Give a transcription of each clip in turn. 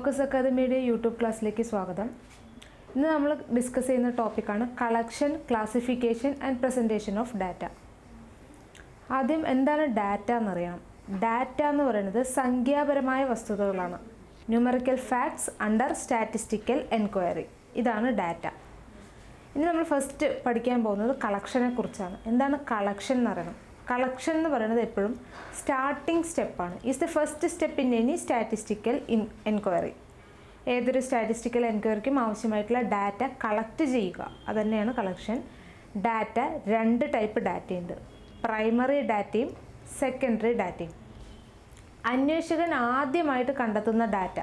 Focus അക്കാദമിയുടെ YouTube ക്ലാസ്സിലേക്ക് സ്വാഗതം. ഇന്ന് നമ്മൾ ഡിസ്കസ് ചെയ്യുന്ന ടോപ്പിക്കാണ് collection, classification and presentation of data. ആദ്യം എന്താണ് ഡാറ്റ എന്നറിയണം. ഡാറ്റ എന്ന് പറയുന്നത് സംഖ്യാപരമായ വസ്തുതകളാണ്. Numerical facts under statistical enquiry. ഇതാണ് ഡാറ്റ. ഇനി നമ്മൾ ഫസ്റ്റ് പഠിക്കാൻ പോകുന്നത് കളക്ഷനെ കുറിച്ചാണ്. എന്താണ് കളക്ഷൻ എന്ന് പറയണം. കളക്ഷൻ എന്ന് പറയുന്നത് എപ്പോഴും സ്റ്റാർട്ടിംഗ് സ്റ്റെപ്പാണ്. Is the first step in any statistical enquiry. ഏതൊരു സ്റ്റാറ്റിസ്റ്റിക്കൽ എൻക്വയറിക്കും ആവശ്യമായിട്ടുള്ള ഡാറ്റ കളക്ട് ചെയ്യുക, അതുതന്നെയാണ് കളക്ഷൻ. ഡാറ്റ രണ്ട് ടൈപ്പ് ഡാറ്റയുണ്ട്. പ്രൈമറി ഡാറ്റയും സെക്കൻഡറി ഡാറ്റയും. അന്വേഷകൻ ആദ്യമായിട്ട് കണ്ടെത്തുന്ന data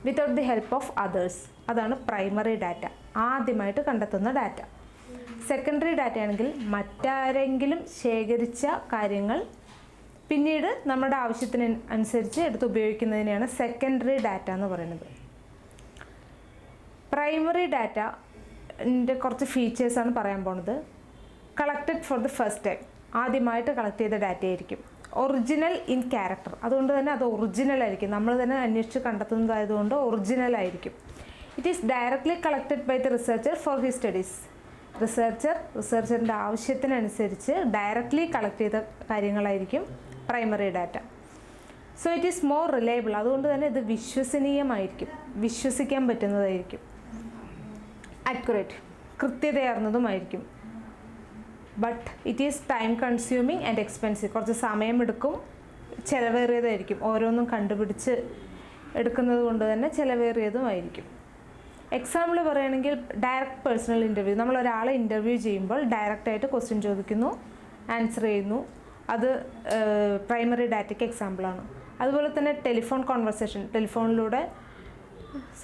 without the help of others, അതാണ് പ്രൈമറി ഡാറ്റ, ആദ്യമായിട്ട് കണ്ടെത്തുന്ന ഡാറ്റ. സെക്കൻഡറി ഡാറ്റ ആണെങ്കിൽ മറ്റാരെങ്കിലും ശേഖരിച്ച കാര്യങ്ങൾ പിന്നീട് നമ്മുടെ ആവശ്യത്തിന് അനുസരിച്ച് എടുത്ത് ഉപയോഗിക്കുന്നതിനെയാണ് സെക്കൻഡറി ഡാറ്റ എന്ന് പറയുന്നത്. പ്രൈമറി ഡാറ്റൻ്റെ കുറച്ച് ഫീച്ചേഴ്സാണ് പറയാൻ പോണത്. Collected for the first time, ആദ്യമായിട്ട് കളക്ട് ചെയ്ത ഡാറ്റ ആയിരിക്കും. ഒറിജിനൽ ഇൻ ക്യാരക്ടർ, അതുകൊണ്ട് തന്നെ അത് ഒറിജിനൽ ആയിരിക്കും. നമ്മൾ തന്നെ അന്വേഷിച്ച് കണ്ടെത്തുന്നതായതുകൊണ്ട് ഒറിജിനൽ ആയിരിക്കും. It is directly collected by the researcher for his studies. റിസർച്ചറിൻ്റെ ആവശ്യത്തിനനുസരിച്ച് ഡയറക്റ്റ്ലി കളക്ട് ചെയ്ത കാര്യങ്ങളായിരിക്കും primary data. So it is more reliable, അതുകൊണ്ട് തന്നെ ഇത് വിശ്വസനീയമായിരിക്കും, വിശ്വസിക്കാൻ പറ്റുന്നതായിരിക്കും. അക്യുറേറ്റ്, കൃത്യതയാർന്നതുമായിരിക്കും. But it is time consuming and expensive, കുറച്ച് സമയമെടുക്കും, ചിലവേറിയതായിരിക്കും. ഓരോന്നും കണ്ടുപിടിച്ച് എടുക്കുന്നത് കൊണ്ട് തന്നെ ചിലവേറിയതുമായിരിക്കും. എക്സാമ്പിൾ പറയുകയാണെങ്കിൽ ഡയറക്റ്റ് പേഴ്സണൽ ഇൻ്റർവ്യൂ. നമ്മൾ ഒരാളെ ഇൻ്റർവ്യൂ ചെയ്യുമ്പോൾ ഡയറക്റ്റായിട്ട് ക്വസ്റ്റ്യൻ ചോദിക്കുന്നു, ആൻസർ ചെയ്യുന്നു. അത് പ്രൈമറി ഡാറ്റയ്ക്ക് എക്സാമ്പിളാണ്. അതുപോലെ തന്നെ ടെലിഫോൺ കോൺവെർസേഷൻ, ടെലിഫോണിലൂടെ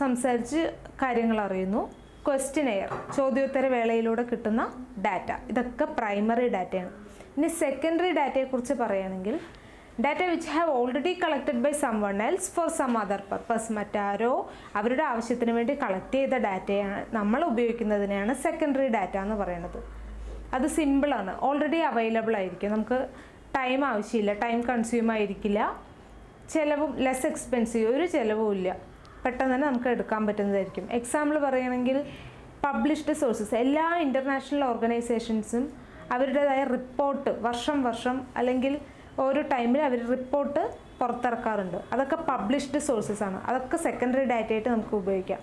സംസാരിച്ച് കാര്യങ്ങൾ അറിയുന്നു. ക്വസ്റ്റ്യനെയർ, ചോദ്യോത്തര വേളയിലൂടെ കിട്ടുന്ന ഡാറ്റ, ഇതൊക്കെ പ്രൈമറി ഡാറ്റയാണ്. ഇനി സെക്കൻഡറി ഡാറ്റയെക്കുറിച്ച് പറയുകയാണെങ്കിൽ data which have already collected by someone else for some other purpose. മറ്റാരോ അവരുടെ ആവശ്യത്തിന് വേണ്ടി കളക്ട് ചെയ്ത ഡാറ്റയാണ് നമ്മൾ ഉപയോഗിക്കുന്നതിനെയാണ് സെക്കൻഡറി ഡാറ്റ എന്ന് പറയുന്നത്. അത് സിമ്പിളാണ്, ഓൾറെഡി അവൈലബിൾ ആയിരിക്കും. നമുക്ക് ടൈം ആവശ്യമില്ല, ടൈം കൺസ്യൂം ആയിരിക്കില്ല, ചിലവും ലെസ് എക്സ്പെൻസീവ്, ഒരു ചിലവും ഇല്ല, പെട്ടെന്ന് തന്നെ നമുക്ക് എടുക്കാൻ പറ്റുന്നതായിരിക്കും. എക്സാമ്പിൾ പറയുകയാണെങ്കിൽ പബ്ലിഷ്ഡ് സോഴ്സസ്, എല്ലാ ഇൻ്റർനാഷണൽ ഓർഗനൈസേഷൻസും അവരുടേതായ റിപ്പോർട്ട് വർഷം അല്ലെങ്കിൽ ഓരോ ടൈമിൽ അവർ റിപ്പോർട്ട് പുറത്തിറക്കാറുണ്ട്. അതൊക്കെ പബ്ലിഷ്ഡ് സോഴ്സസ് ആണ്. അതൊക്കെ സെക്കൻഡറി ഡാറ്റയായിട്ട് നമുക്ക് ഉപയോഗിക്കാം.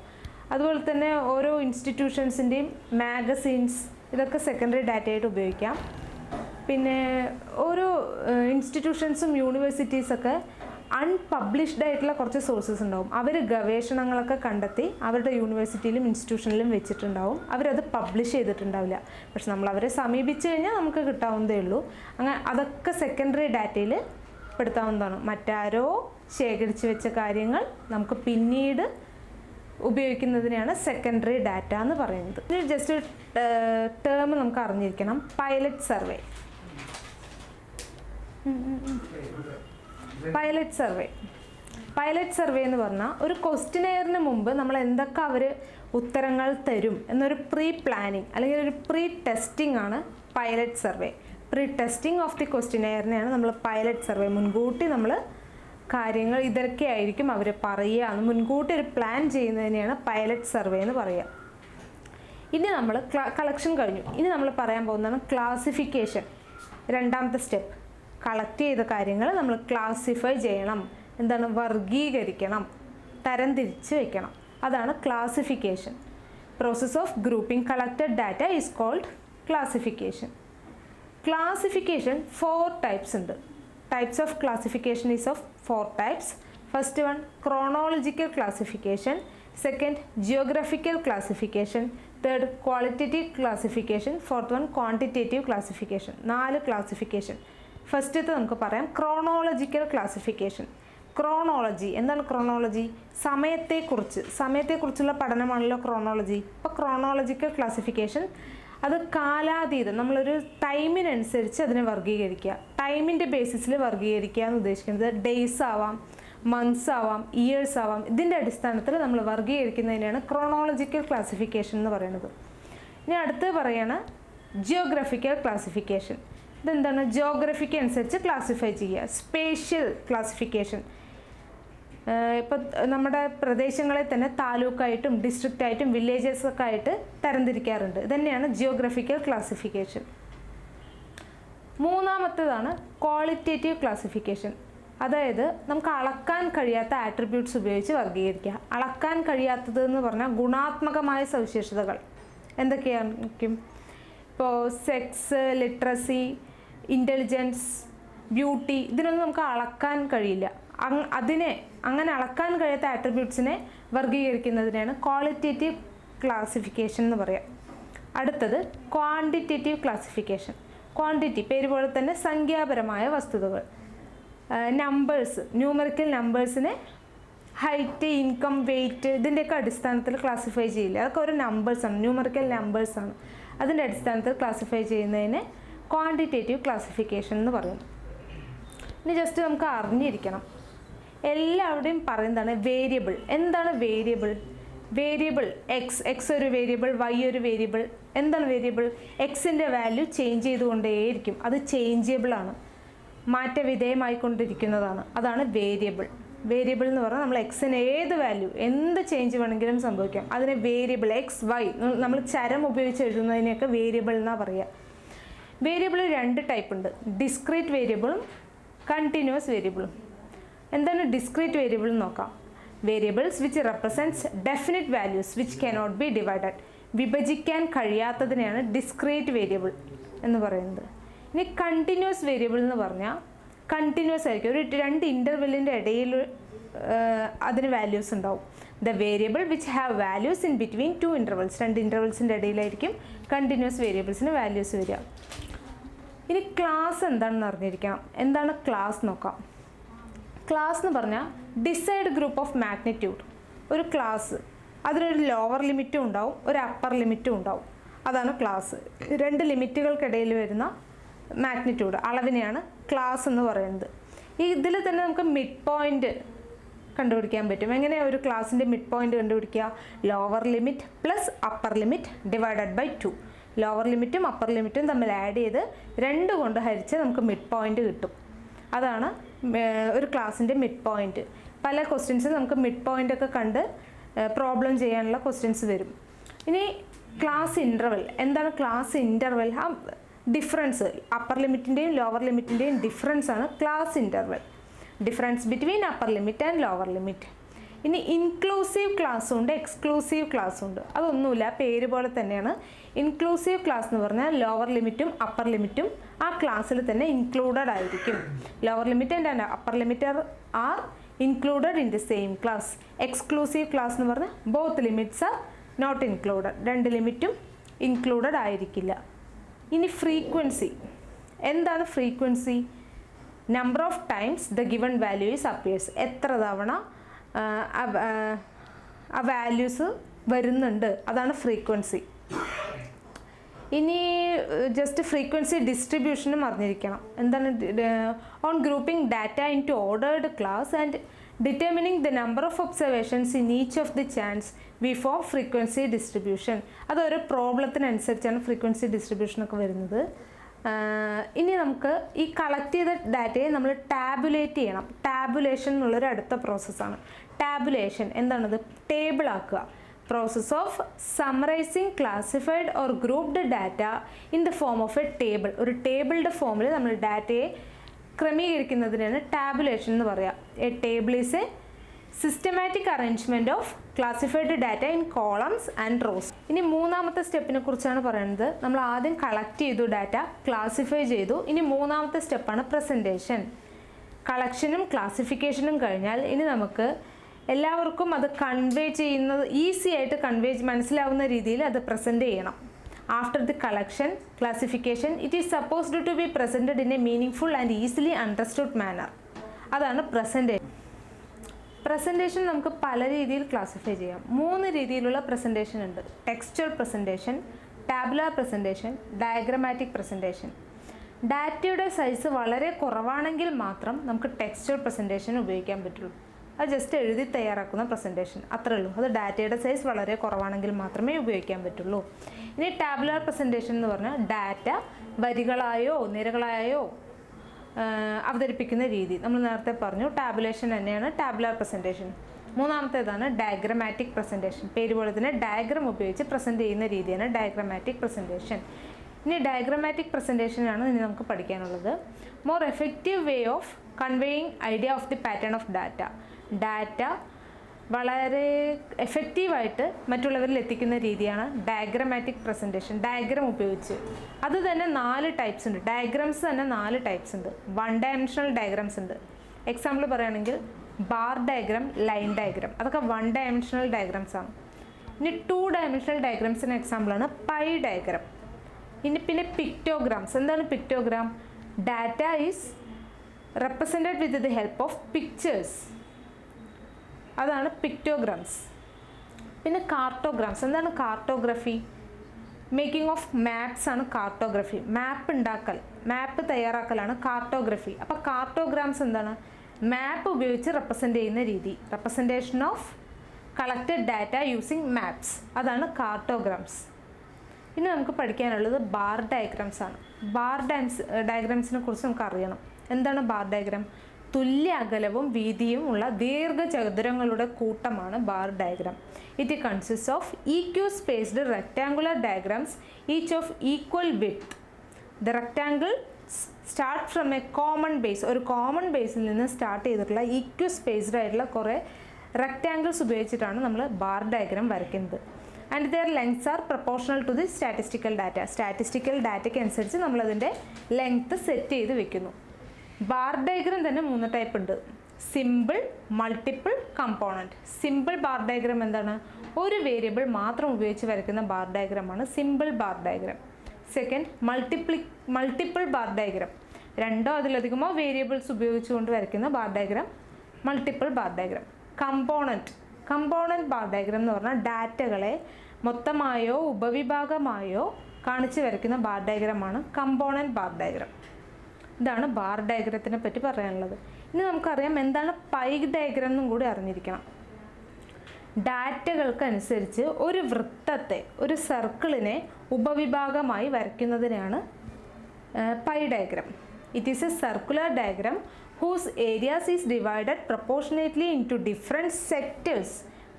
അതുപോലെ തന്നെ ഓരോ ഇൻസ്റ്റിറ്റ്യൂഷൻസിൻ്റെയും മാഗസീൻസ്, ഇതൊക്കെ സെക്കൻഡറി ഡാറ്റയായിട്ട് ഉപയോഗിക്കാം. പിന്നെ ഓരോ ഇൻസ്റ്റിറ്റ്യൂഷൻസും യൂണിവേഴ്സിറ്റീസൊക്കെ അൺപബ്ലിഷ്ഡ് ആയിട്ടുള്ള കുറച്ച് സോഴ്സസ് ഉണ്ടാവും. അവർ ഗവേഷണങ്ങളൊക്കെ കണ്ടെത്തി അവരുടെ യൂണിവേഴ്സിറ്റിയിലും ഇൻസ്റ്റിറ്റ്യൂഷനിലും വെച്ചിട്ടുണ്ടാവും. അവരത് പബ്ലിഷ് ചെയ്തിട്ടുണ്ടാവില്ല. പക്ഷെ നമ്മൾ അവരെ സമീപിച്ചു കഴിഞ്ഞാൽ നമുക്ക് കിട്ടാവുന്നതേ ഉള്ളൂ. അങ്ങനെ അതൊക്കെ സെക്കൻഡറി ഡാറ്റയിൽ പെടുത്താവുന്നതാണ്. മറ്റാരോ ശേഖരിച്ച് വെച്ച കാര്യങ്ങൾ നമുക്ക് പിന്നീട് ഉപയോഗിക്കുന്നതിനെയാണ് സെക്കൻഡറി ഡാറ്റ എന്ന് പറയുന്നത്. ഇനി ജസ്റ്റ് ടേം നമുക്ക് അറിഞ്ഞിരിക്കണം. Pilot survey. പൈലറ്റ് സർവേ എന്ന് പറഞ്ഞാൽ ഒരു ക്വസ്റ്റിനെയറിന് മുമ്പ് നമ്മൾ എന്തൊക്കെ അവർ ഉത്തരങ്ങൾ തരും എന്നൊരു പ്രീ പ്ലാനിങ് അല്ലെങ്കിൽ ഒരു പ്രീ ടെസ്റ്റിംഗ് ആണ് pilot survey. Pre testing of the ക്വസ്റ്റിനെയറിനെയാണ് നമ്മൾ പൈലറ്റ് സർവേ. മുൻകൂട്ടി നമ്മൾ കാര്യങ്ങൾ ഇതൊക്കെ ആയിരിക്കും അവർ പറയുക എന്ന് മുൻകൂട്ടി ഒരു പ്ലാൻ ചെയ്യുന്നതിനെയാണ് പൈലറ്റ് സർവേ എന്ന് പറയുക. ഇനി നമ്മൾ കളക്ഷൻ കഴിഞ്ഞു. ഇനി നമ്മൾ പറയാൻ പോകുന്നതാണ് ക്ലാസിഫിക്കേഷൻ. രണ്ടാമത്തെ സ്റ്റെപ്പ്, കളക്ട് ചെയ്ത കാര്യങ്ങൾ നമ്മൾ ക്ലാസിഫൈ ചെയ്യണം. എന്താണ്? വർഗീകരിക്കണം, തരംതിരിച്ച് വയ്ക്കണം. അതാണ് classification. Process of grouping collected data is called classification. Classification 4 types ഉണ്ട്. Types of classification is of 4 types. First one chronological classification, second geographical classification, third qualitative classification, fourth one quantitative classification. 4 classification. ഫസ്റ്റത്തെ നമുക്ക് പറയാം chronological classification. Chronology എന്താണ്? Chronology സമയത്തെക്കുറിച്ചുള്ള പഠനമാണല്ലോ chronology. അപ്പോൾ chronological classification അത് കാലാതീതം, നമ്മളൊരു ടൈമിനനുസരിച്ച് അതിനെ വർഗീകരിക്കുക. ടൈമിൻ്റെ ബേസിസിൽ വർഗീകരിക്കുക എന്ന് ഉദ്ദേശിക്കുന്നത് ഡേയ്സ് ആവാം, മന്ത്സ് ആവാം, ഇയേഴ്സ് ആവാം. ഇതിൻ്റെ അടിസ്ഥാനത്തിൽ നമ്മൾ വർഗീകരിക്കുന്നതിനാണ് ക്രോണോളജിക്കൽ ക്ലാസിഫിക്കേഷൻ എന്ന് പറയുന്നത്. ഇനി അടുത്ത് പറയാണ് ജിയോഗ്രഫിക്കൽ ക്ലാസിഫിക്കേഷൻ. ഇതെന്താണ്? ജിയോഗ്രഫിക്ക് അനുസരിച്ച് ക്ലാസിഫൈ ചെയ്യുക. സ്പേഷ്യൽ ക്ലാസിഫിക്കേഷൻ, ഇപ്പോൾ നമ്മുടെ പ്രദേശങ്ങളെ തന്നെ താലൂക്കായിട്ടും ഡിസ്ട്രിക്റ്റായിട്ടും വില്ലേജസൊക്കെ ആയിട്ട് തരംതിരിക്കാറുണ്ട്. ഇതുതന്നെയാണ് ജിയോഗ്രഫിക്കൽ ക്ലാസിഫിക്കേഷൻ. മൂന്നാമത്തേതാണ് ക്വാളിറ്റേറ്റീവ് ക്ലാസിഫിക്കേഷൻ. അതായത് നമുക്ക് അളക്കാൻ കഴിയാത്ത ആട്രിബ്യൂട്ട്സ് ഉപയോഗിച്ച് വർഗീകരിക്കുക. അളക്കാൻ കഴിയാത്തത് എന്ന് പറഞ്ഞാൽ ഗുണാത്മകമായ സവിശേഷതകൾ എന്തൊക്കെയായിരിക്കും? ഇപ്പോൾ സെക്സ്, ലിറ്ററസി, ഇൻ്റലിജൻസ്, ബ്യൂട്ടി, ഇതിനൊന്നും നമുക്ക് അളക്കാൻ കഴിയില്ല. അങ്ങനെ അളക്കാൻ കഴിയാത്ത ആട്രിബ്യൂട്ട്സിനെ വർഗീകരിക്കുന്നതിനാണ് ക്വാളിറ്റേറ്റീവ് ക്ലാസിഫിക്കേഷൻ എന്ന് പറയാം. അടുത്തത് ക്വാണ്ടിറ്റേറ്റീവ് ക്ലാസിഫിക്കേഷൻ. ക്വാണ്ടിറ്റി, പേര് പോലെ തന്നെ സംഖ്യാപരമായ വസ്തുതകൾ, നമ്പേഴ്സ്, ന്യൂമറിക്കൽ നമ്പേഴ്സിനെ ഹൈറ്റ്, ഇൻകം, വെയ്റ്റ് ഇതിൻ്റെയൊക്കെ അടിസ്ഥാനത്തിൽ ക്ലാസിഫൈ ചെയ്യില്ല. അതൊക്കെ ഒരു നമ്പേഴ്സാണ്, ന്യൂമറിക്കൽ നമ്പേഴ്സാണ്. അതിൻ്റെ അടിസ്ഥാനത്തിൽ ക്ലാസിഫൈ ചെയ്യുന്നതിന് ക്വാണ്ടിറ്റേറ്റീവ് ക്ലാസിഫിക്കേഷൻ എന്ന് പറയുന്നു. ഇനി ജസ്റ്റ് നമുക്ക് അറിഞ്ഞിരിക്കണം, എല്ലാവരുടെയും പറയുന്നതാണ് വേരിയബിൾ. എന്താണ് വേരിയബിൾ? വേരിയബിൾ എക്സ് ഒരു വേരിയബിൾ, വൈ ഒരു വേരിയബിൾ. എന്താണ് വേരിയബിൾ? എക്സിൻ്റെ വാല്യൂ ചേഞ്ച് ചെയ്തുകൊണ്ടേയിരിക്കും. അത് ചേഞ്ചബിളാണ്, മാറ്റവിധേയമായിക്കൊണ്ടിരിക്കുന്നതാണ്. അതാണ് വേരിയബിൾ. വേരിയബിൾ എന്ന് പറഞ്ഞാൽ നമ്മൾ എക്സിന് ഏത് വാല്യൂ, എന്ത് ചേഞ്ച് വേണമെങ്കിലും സംഭവിക്കാം. അതിനെ വേരിയബിൾ, എക്സ്, വൈ, നമ്മൾ ചരം ഉപയോഗിച്ച് എഴുതുന്നതിനെയൊക്കെ വേരിയബിൾ എന്നാണ് പറയുക. വേരിയബിൾ 2 ടൈപ്പ് ഉണ്ട്, ഡിസ്ക്രീറ്റ് വേരിയബിളും കണ്ടിന്യൂസ് വേരിയബിളും. എന്താണ് ഡിസ്ക്രീറ്റ് വേരിയബിൾ എന്ന് നോക്കാം. Variables which represents definite values which cannot be divided. വിഭജിക്കാൻ കഴിയാത്തതിനെയാണ് ഡിസ്ക്രീറ്റ് വേരിയബിൾ എന്ന് പറയുന്നത്. ഇനി കണ്ടിന്യൂസ് വേരിയബിൾ എന്ന് പറഞ്ഞാൽ കണ്ടിന്യൂസ് ആയിരിക്കും, ഒരു 2 ഇൻ്റർവെല്ലിൻ്റെ ഇടയിൽ അതിന് വാല്യൂസ് ഉണ്ടാവും. The variable which have values in between 2 intervals, 2 ഇൻ്റർവെൽസിൻ്റെ ഇടയിലായിരിക്കും കണ്ടിന്യൂസ് വേരിയബിൾസിന് വാല്യൂസ് വരിക. ഇനി ക്ലാസ് എന്താണെന്ന് അറിഞ്ഞിരിക്കണം. എന്താണ് ക്ലാസ് നോക്കാം. ക്ലാസ് എന്ന് പറഞ്ഞാൽ ഡിസൈഡ് ഗ്രൂപ്പ് ഓഫ് മാഗ്നിറ്റ്യൂഡ്. ഒരു ക്ലാസ്, അതിനൊരു ലോവർ ലിമിറ്റും ഉണ്ടാവും, ഒരു അപ്പർ ലിമിറ്റും ഉണ്ടാവും. അതാണ് ക്ലാസ്. 2 ലിമിറ്റുകൾക്കിടയിൽ വരുന്ന മാഗ്നിറ്റ്യൂഡ്, അളവിനെയാണ് ക്ലാസ് എന്ന് പറയുന്നത്. ഇതിൽ തന്നെ നമുക്ക് മിഡ് പോയിൻ്റ് കണ്ടുപിടിക്കാൻ പറ്റും. എങ്ങനെയാണ് ഒരു ക്ലാസ്സിൻ്റെ മിഡ് പോയിൻ്റ് കണ്ടുപിടിക്കുക? Lower limit plus upper limit divided by 2. Lower ലിമിറ്റും അപ്പർ ലിമിറ്റും തമ്മിൽ ആഡ് ചെയ്ത് 2 കൊണ്ട് ഹരിച്ച് നമുക്ക് മിഡ് പോയിൻ്റ് കിട്ടും. അതാണ് ഒരു ക്ലാസ്സിൻ്റെ മിഡ് പോയിൻ്റ്. പല ക്വസ്റ്റ്യൻസ് നമുക്ക് മിഡ് പോയിൻ്റ് ഒക്കെ കണ്ട് പ്രോബ്ലം ചെയ്യാനുള്ള ക്വസ്റ്റ്യൻസ് വരും. ഇനി ക്ലാസ് ഇൻ്റർവെൽ. എന്താണ് ക്ലാസ് ഇൻ്റർവെൽ? ആ ഡിഫറൻസ്, അപ്പർ ലിമിറ്റിൻ്റെയും ലോവർ ലിമിറ്റിൻ്റെയും ഡിഫറൻസ് ആണ് class interval. Difference between upper limit and lower limit. ഇനി ഇൻക്ലൂസീവ് ക്ലാസ്സും ഉണ്ട്, എക്സ്ക്ലൂസീവ് ക്ലാസ്സും ഉണ്ട്. അതൊന്നുമില്ല, പേര് പോലെ തന്നെയാണ്. ഇൻക്ലൂസീവ് ക്ലാസ് എന്ന് പറഞ്ഞാൽ ലോവർ ലിമിറ്റും അപ്പർ ലിമിറ്റും ആ ക്ലാസ്സിൽ തന്നെ ഇൻക്ലൂഡഡ് ആയിരിക്കും. Lower limit and upper limit are included in the same class. Exclusive class എന്ന് പറഞ്ഞാൽ both limits are not included, 2 ലിമിറ്റും ഇൻക്ലൂഡഡ് ആയിരിക്കില്ല. ഇനി ഫ്രീക്വൻസി. എന്താണ് frequency? Number of times the given value is appears. എത്ര തവണ ആ വാല്യൂസ് വരുന്നുണ്ട്, അതാണ് ഫ്രീക്വൻസി. ഇനി ജസ്റ്റ് ഫ്രീക്വൻസി ഡിസ്ട്രിബ്യൂഷനും അറിഞ്ഞിരിക്കണം. എന്താണ്? On grouping data into ordered class and determining the number of observations in each of the chance we form frequency distribution. അതൊരു പ്രോബ്ലത്തിനനുസരിച്ചാണ് ഫ്രീക്വൻസി ഡിസ്ട്രിബ്യൂഷനൊക്കെ വരുന്നത്. ഇനി നമുക്ക് ഈ കളക്ട് ചെയ്ത ഡാറ്റയെ നമ്മൾ ടാബുലേറ്റ് ചെയ്യണം. ടാബുലേഷൻ എന്നുള്ളൊരു അടുത്ത പ്രോസസ്സാണ്. ടാബുലേഷൻ എന്താണത്? ടേബിൾ ആക്കുക. Process of summarising classified or grouped data in the form of A table. ഒരു ടേബിളിൻ്റെ ഫോമിൽ നമ്മൾ ഡാറ്റയെ ക്രമീകരിക്കുന്നതിനാണ് ടാബുലേഷൻ എന്ന് പറയുക. A table is A systematic arrangement of classified data in columns and rose. ഇനി മൂന്നാമത്തെ സ്റ്റെപ്പിനെ കുറിച്ചാണ് പറയുന്നത്. നമ്മൾ ആദ്യം കളക്ട് ചെയ്തു, ഡാറ്റ ക്ലാസിഫൈ ചെയ്തു. ഇനി മൂന്നാമത്തെ സ്റ്റെപ്പാണ് പ്രസൻറ്റേഷൻ. കളക്ഷനും ക്ലാസിഫിക്കേഷനും കഴിഞ്ഞാൽ ഇനി നമുക്ക് എല്ലാവർക്കും അത് കൺവേ ചെയ്യുന്നത് ഈസി ആയിട്ട് മനസ്സിലാവുന്ന രീതിയിൽ അത് പ്രസൻറ്റ് ചെയ്യണം. After the collection classification it is supposed to be presented in a meaning and easily understood manner. അതാണ് പ്രസൻറ്റേഷൻ. പ്രസൻറ്റേഷൻ നമുക്ക് പല രീതിയിൽ ക്ലാസിഫൈ ചെയ്യാം. 3 രീതിയിലുള്ള പ്രസൻറ്റേഷൻ ഉണ്ട്. Textual presentation, tabular presentation, diagrammatic presentation. ഡാറ്റയുടെ സൈസ് വളരെ കുറവാണെങ്കിൽ മാത്രം നമുക്ക് ടെക്സ്ച്വൽ പ്രസൻറ്റേഷൻ ഉപയോഗിക്കാൻ പറ്റുള്ളൂ. അത് ജസ്റ്റ് എഴുതി തയ്യാറാക്കുന്ന പ്രസൻറ്റേഷൻ, അത്രേ ഉള്ളൂ. അത് ഡാറ്റയുടെ സൈസ് വളരെ കുറവാണെങ്കിൽ മാത്രമേ ഉപയോഗിക്കാൻ പറ്റുള്ളൂ. ഇനി ടാബുലാർ പ്രസൻറ്റേഷൻ എന്ന് പറഞ്ഞാൽ ഡാറ്റ വരികളായോ നിരകളായോ അവതരിപ്പിക്കുന്ന രീതി നമ്മൾ നേരത്തെ പറഞ്ഞു ടാബുലേഷൻ തന്നെയാണ് ടാബുലാർ പ്രസൻറ്റേഷൻ. മൂന്നാമത്തേതാണ് ഡയഗ്രമാറ്റിക് പ്രസൻറ്റേഷൻ. പേര് പോലെ തന്നെ ഡയഗ്രം ഉപയോഗിച്ച് പ്രസൻറ്റ് ചെയ്യുന്ന രീതിയാണ് ഡയഗ്രമാറ്റിക് പ്രസൻറ്റേഷൻ. ഇനി ഡയഗ്രമാറ്റിക് പ്രസൻറ്റേഷനാണ് ഇനി നമുക്ക് പഠിക്കാനുള്ളത്. More effective way of conveying idea of the pattern of data വളരെ എഫക്റ്റീവായിട്ട് മറ്റുള്ളവരിൽ എത്തിക്കുന്ന രീതിയാണ് ഡയഗ്രമാറ്റിക് പ്രസൻറ്റേഷൻ. ഡയഗ്രം ഉപയോഗിച്ച് അത് തന്നെ 4 ടൈപ്സ് ഉണ്ട്. ഡയഗ്രംസ് തന്നെ 4 ടൈപ്സ് ഉണ്ട്. 1 ഡയമെൻഷണൽ ഡയഗ്രംസ് ഉണ്ട്. എക്സാമ്പിൾ പറയുകയാണെങ്കിൽ ബാർ ഡയഗ്രം, ലൈൻ ഡയഗ്രം, അതൊക്കെ 1 ഡയമെൻഷണൽ ഡയഗ്രംസ് ആണ്. ഇനി 2 ഡയമെൻഷണൽ ഡയഗ്രംസിന് എക്സാമ്പിളാണ് പൈ ഡയഗ്രം. പിന്നെ പിക്ടോഗ്രാംസ്. എന്താണ് പിക്ടോഗ്രാം? Data is represented with the help of pictures, അതാണ് പിക്ടോഗ്രാംസ്. പിന്നെ കാർട്ടോഗ്രാംസ്. എന്താണ് കാർട്ടോഗ്രഫി? മേക്കിംഗ് ഓഫ് മാപ്സ് ആണ് കാർട്ടോഗ്രഫി. മാപ്പ് ഉണ്ടാക്കൽ, മാപ്പ് തയ്യാറാക്കലാണ് കാർട്ടോഗ്രഫി. അപ്പോൾ കാർട്ടോഗ്രാംസ് എന്താണ്? മാപ്പ് ഉപയോഗിച്ച് റെപ്രസെൻ്റ് ചെയ്യുന്ന രീതി. Representation of collected data using maps, അതാണ് കാർട്ടോഗ്രാംസ്. ഇനി നമുക്ക് പഠിക്കാനുള്ളത് ബാർ ഡയഗ്രാംസ് ആണ്. ബാർ ഡയഗ്രാംസിനെ കുറിച്ച് നമുക്ക് അറിയണം. എന്താണ് ബാർ ഡയഗ്രാം? തുല്യ അകലവും വീതിയും ഉള്ള ദീർഘചതുരങ്ങളുടെ കൂട്ടമാണ് bar diagram. It consist of equal spaced rectangular diagrams each of equal width. The rectangle start from A common base. ഒരു കോമൺ ബേസിൽ നിന്ന് സ്റ്റാർട്ട് ചെയ്തിട്ടുള്ള ഈക്വൽ സ്പേസ്ഡ് ആയിട്ടുള്ള കുറേ റെക്ടാങ്കിൾസ് ഉപയോഗിച്ചിട്ടാണ് നമ്മൾ ബാർ ഡയഗ്രാം വരയ്ക്കുന്നത്. And their lengths are proportional to the statistical data. Statistical ഡാറ്റയ്ക്ക് അനുസരിച്ച് നമ്മളതിൻ്റെ ലെങ്ത്ത് സെറ്റ് ചെയ്ത് വെക്കുന്നു. ബാർ ഡയഗ്രാം തന്നെ 3 ടൈപ്പ് ഉണ്ട്. Simple, multiple, component. Simple bar diagram എന്താണ്? ഒരു വേരിയബിൾ മാത്രം ഉപയോഗിച്ച് വരയ്ക്കുന്ന ബാർ ഡയഗ്രാമാണ് simple bar diagram. Second, multiple bar diagram. 2 അതിലധികമോ വേരിയബിൾസ് ഉപയോഗിച്ചുകൊണ്ട് വരയ്ക്കുന്ന bar diagram multiple bar diagram. Component bar diagram എന്ന് പറഞ്ഞാൽ ഡാറ്റകളെ മൊത്തമായോ ഉപവിഭാഗമായോ കാണിച്ച് വരയ്ക്കുന്ന ബാർ ഡയഗ്രാമാണ് കമ്പോണൻറ്റ് ബാർ ഡയഗ്രാം. ഇതാണ് ബാർ ഡയഗ്രത്തിനെ പറ്റി പറയാനുള്ളത്. ഇനി നമുക്കറിയാം എന്താണ് പൈ ഡയഗ്രാം എന്നും കൂടി അറിഞ്ഞിരിക്കണം. ഡാറ്റകൾക്കനുസരിച്ച് ഒരു വൃത്തത്തെ, ഒരു സർക്കിളിനെ ഉപവിഭാഗമായി വരയ്ക്കുന്നതിനാണ് pie diagram. It is a circular diagram whose areas is divided proportionately into different sectors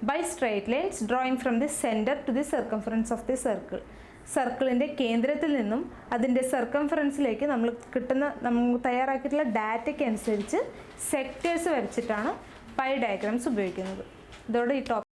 by straight lines drawing from the center to the circumference of the circle. സർക്കിളിൻ്റെ കേന്ദ്രത്തിൽ നിന്നും അതിൻ്റെ സർക്കംഫറൻസിലേക്ക് നമ്മൾ തയ്യാറാക്കിയിട്ടുള്ള ഡാറ്റയ്ക്ക് അനുസരിച്ച് സെക്ടേഴ്സ് വരച്ചിട്ടാണ് പൈ ഡയഗ്രാംസ് ഉപയോഗിക്കുന്നത്. ഇതോടെ ഈ ടോപ്പിക്